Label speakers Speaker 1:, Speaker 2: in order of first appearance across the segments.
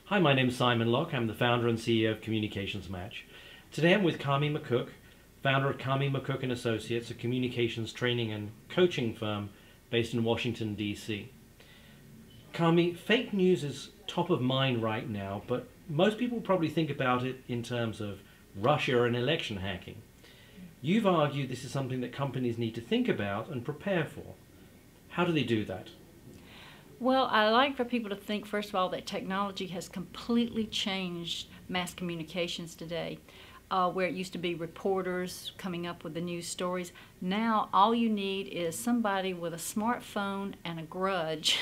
Speaker 1: Hi, my name is Simon Locke. I'm the founder and CEO of CommunicationsMatch. Today I'm with Carmie McCook, founder of Carmie McCook Associates, a communications training and coaching firm based in Washington, D.C. Carmie, fake news is top of mind right now, but most people probably think about it in terms of Russia and election hacking. You've argued this is something that companies need to think about and prepare for. How do they do that?
Speaker 2: Well, I like for people to think, first of all, that technology has completely changed mass communications today. Where it used to be reporters coming up with the news stories, now all you need is somebody with a smartphone and a grudge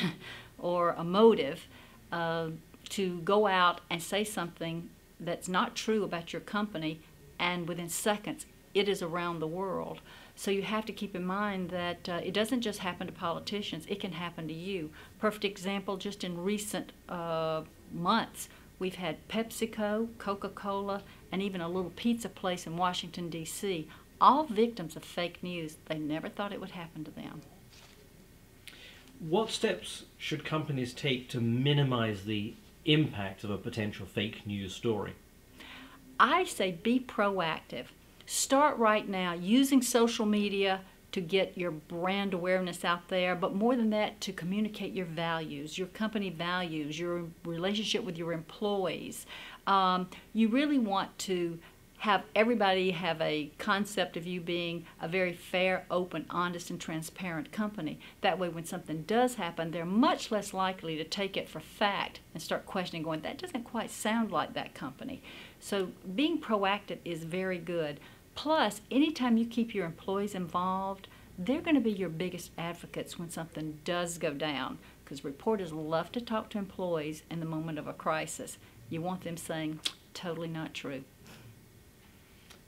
Speaker 2: or a motive to go out and say something that's not true about your company, and within seconds it is around the world. So you have to keep in mind that it doesn't just happen to politicians, it can happen to you. Perfect example, just in recent months, we've had PepsiCo, Coca-Cola, and even a little pizza place in Washington, D.C., all victims of fake news. They never thought it would happen to them.
Speaker 1: What steps should companies take to minimize the impact of a potential fake news story?
Speaker 2: I say be proactive. Start right now using social media to get your brand awareness out there, but more than that, to communicate your values, your company values, your relationship with your employees. You really want to have everybody have a concept of you being a very fair, open, honest, and transparent company. That way, when something does happen, they're much less likely to take it for fact and start questioning, going, that doesn't quite sound like that company. So being proactive is very good. Plus, anytime you keep your employees involved, they're going to be your biggest advocates when something does go down, because reporters love to talk to employees in the moment of a crisis. You want them saying, totally not true.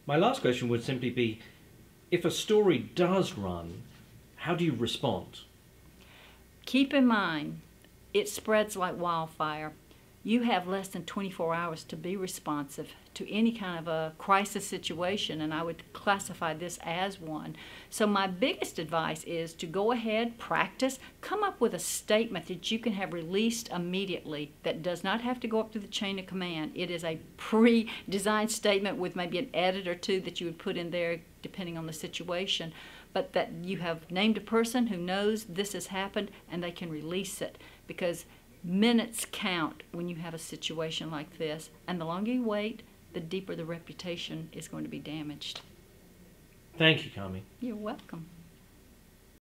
Speaker 1: My last question would simply be, if a story does run, how do you respond?
Speaker 2: Keep in mind, it spreads like wildfire. You have less than 24 hours to be responsive to any kind of a crisis situation, and I would classify this as one. So my biggest advice is to go ahead, practice, come up with a statement that you can have released immediately that does not have to go up through the chain of command. It is a pre-designed statement with maybe an edit or two that you would put in there depending on the situation, but that you have named a person who knows this has happened and they can release it, because minutes count when you have a situation like this, and the longer you wait, the deeper the reputation is going to be damaged.
Speaker 1: Thank you, Carmie.
Speaker 2: You're welcome.